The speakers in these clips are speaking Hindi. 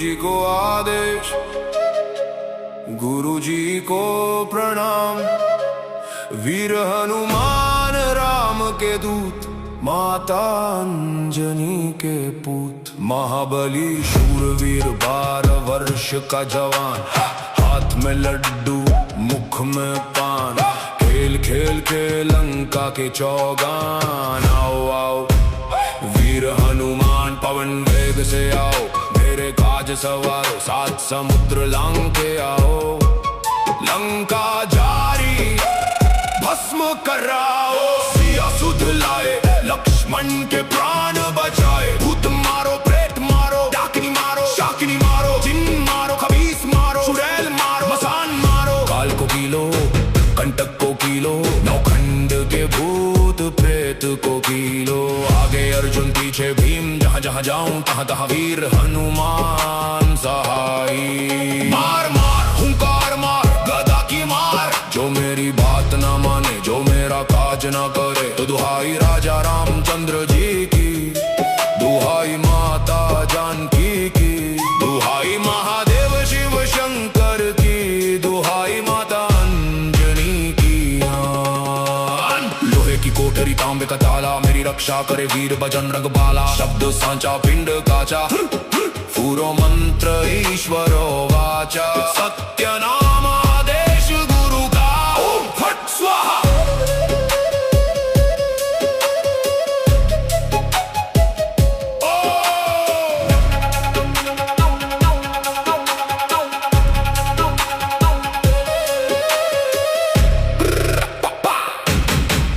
जी को आदेश, गुरु जी को प्रणाम। वीर हनुमान राम के दूत, माता अंजनी के पूत। महाबली शूरवीर 12 वर्ष का जवान, हाथ में लड्डू मुख में पान। खेल खेल के लंका के चौगान। आओ आओ वीर हनुमान पवन वेग से आओ, मेरे काज सवारो 7 समुद्र लांग के आओ। लंका जारी भस्म कराओ, सिया सुध लाए लक्ष्मण के प्राण बचाए। भूत मारो प्रेत मारो, डाकिनी मारो शाकिनी मारो, जिन मारो खबीस मारो, चुड़ैल मारो मसान मारो। काल को कीलो कंटक को कीलो, नौखंड के भूत प्रेत को कीलो। आगे अर्जुन पीछे भीम, जहाँ जहाँ जाऊं तहाँ तहाँ वीर हनुमान सहाई। मार मार हुंकार मार गदा की मार, जो मेरी बात ना माने जो मेरा काज ना करे। तो दुहाई राजा रामचंद्र जी की, दुहाई माता जानकी की, दुहाई महादेव शिव शंकर की, दुहाई माता अंजनी की। लोहे की कोठरी तांबे का ताला, मेरी रक्षा करे वीर बजरंग बाला। शब्द सांचा पिंड काचा, पूरो मंत्र ईश्वरो वाचा। सत्य नाम आदेश गुरु का, ओम फट स्वाहा।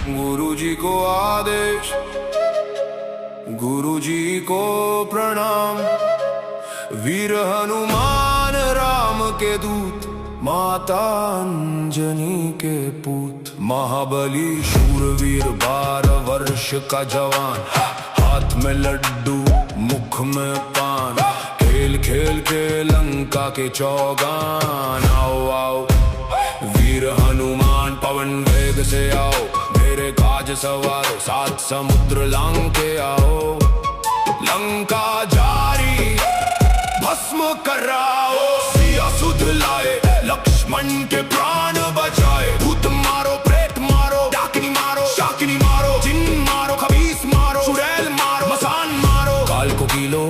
गुरु जी को आदेश, गुरु जी को प्रणाम। वीर हनुमान राम के दूत, माता अंजनी के पूत। महाबली शूरवीर 12 वर्ष का जवान, हाथ में लड्डू मुख में पान। खेल खेल के लंका के चौगान। आओ आओ वीर हनुमान पवन वेग से आओ, मेरे काज सवारो 7 समुद्र लांग के आओ। लंका जारी भस्म कराओ, सिया सुध लाए लक्ष्मण के प्राण बचाए। भूत मारो प्रेत मारो, डाकिनी मारो शाकिनी मारो, जिन मारो खबीस मारो, चुड़ैल मारो मसान मारो। काल को कीलो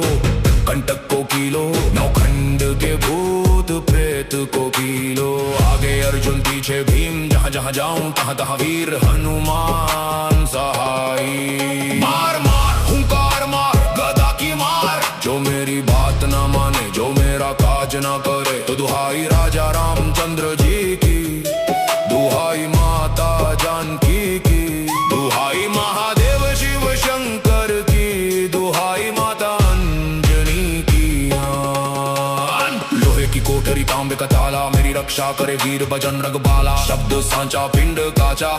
कंटक को कीलो, नौखंड के भूत प्रेत को कीलो। आगे अर्जुन पीछे भीम, जहाँ जहाँ जाऊं तहाँ तहाँ वीर हनुमान सहाई। मार मार हुंकार मार गदा की मार, जो मेरी बात ना माने जो मेरा काज ना करे। तो दुहाई राजा रामचंद्र जी की, दुहाई माता जानकी की, दुहाई महादेव शिव शंकर की, दुहाई माता अंजनी की। लोहे की कोठरी तांबे का ताला, मेरी रक्षा करे वीर बजरंग बाला। शब्द सांचा पिंड काचा,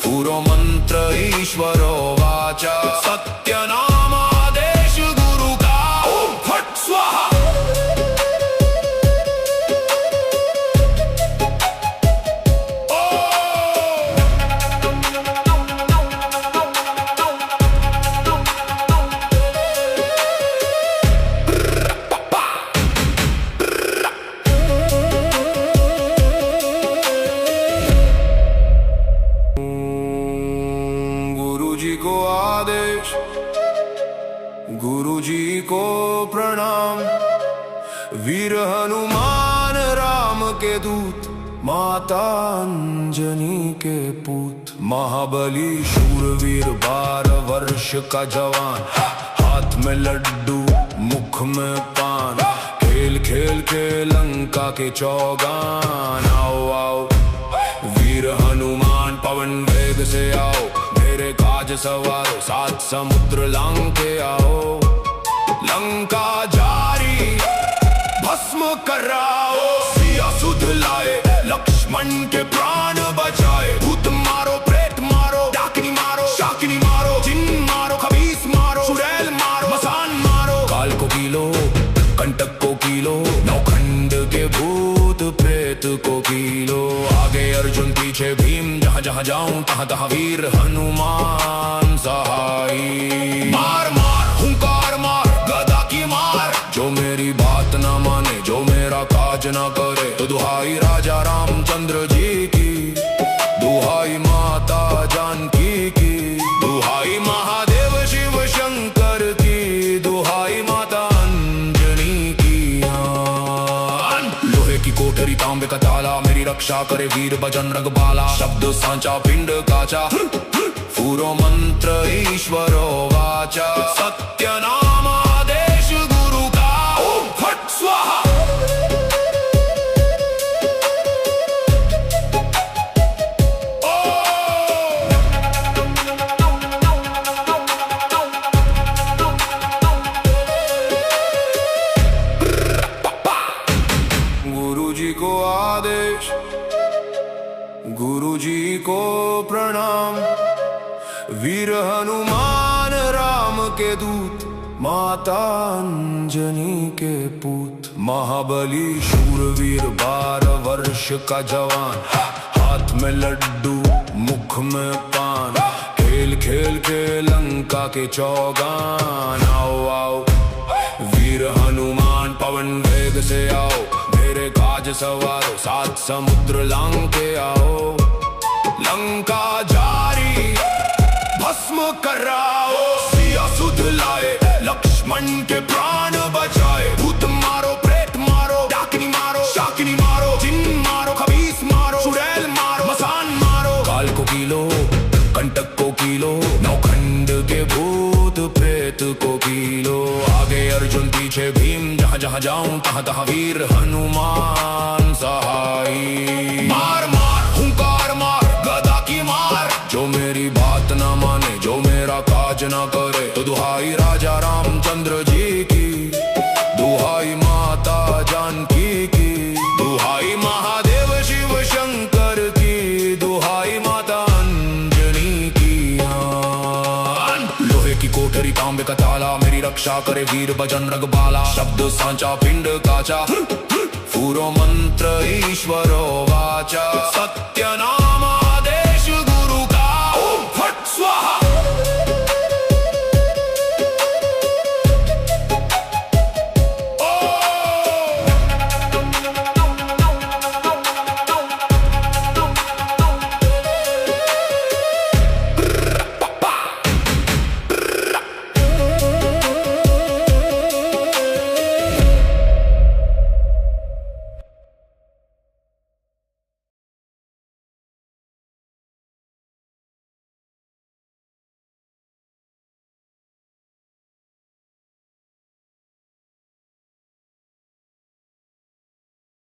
पूरो मंत्र ईश्वरो वाचा। सत्य नाम आदेश गुरु का, ओम फट स्वाहा। को आदेश, गुरु जी को प्रणाम। वीर हनुमान राम के दूत, माता अंजनी के पूत। महाबली शूरवीर 12 वर्ष का जवान, हाथ में लड्डू मुख में पान। खेल खेल के लंका के चौगान। आओ आओ वीर हनुमान पवन वेग से आओ, मेरे काज सवारो 7 समुद्र लांग के आओ। लंका जारी भस्म कराओ, सिया सुध लाए लक्ष्मण के प्राण बचाए। भूत मारो प्रेत मारो, डाकिनी मारो शाकिनी मारो, जिन मारो खबीस मारो, चुड़ैल मारो मसान मारो। काल को कीलो कंटक को कीलो, नौखंड के भूत प्रेत को कीलो। आगे अर्जुन पीछे भीम, जहाँ जहाँ जाऊं तहाँ तहाँ वीर हनुमान सहाई। मार मार हुंकार मार गदा की मार, जो मेरी बात न करे तो दुहाई राजा रामचंद्र जी की, दुहाई माता जानकी की, दुहाई महादेव शिव शंकर की, दुहाई माता अंजनी की। लोहे की कोठरी तांबे का ताला, मेरी रक्षा करे वीर बजरंग बाला। शब्द सांचा पिंड काचा, पूरो मंत्र ईश्वरो वाचा। सत्य नाम आदेश गुरु का, ओम फट स्वाहा। गुरु जी को आदेश, गुरु जी को प्रणाम। वीर हनुमान राम के दूत, माता अंजनी के पूत। महाबली शूरवीर 12 वर्ष का जवान, हाथ में लड्डू मुख में पान। खेल खेल के लंका के चौगान। आओ आओ वीर हनुमान पवन वेग से आओ, मेरे काज सवारो 7 समुद्र लांग के आओ। लंका जारी भस्म कराओ, सिया सुध लाए, लक्ष्मण के प्राण बचाए। भूत मारो, प्रेत मारो, डाकिनी मारो, शाकिनी मारो, जिन मारो, खबीस मारो, चुड़ैल मारो, मसान मारो। काल को कीलो, कंटक को कीलो, नौखंड के भूत प्रेत को कीलो। आगे अर्जुन पीछे भीम, जहाँ जहाँ जाऊं तहाँ तहाँ वीर हनुमान सहाई। मार मार हुंकार मार, गदा की मार। जो मेरी बात ना माने, जो मेरा काज ना करे तो दुहाई राजा रामचंद्र जी की, दुहाई माता जानकी की, दुहाई महादेव शिव शंकर की, दुहाई माता अंजनी की। लोहे की कोठरी तांबे का ताला, मेरी रक्षा करे वीर बजरंग बाला। शब्द सांचा पिंड काचा, पूरो मंत्र ईश्वरो वाचा। सत्य नाम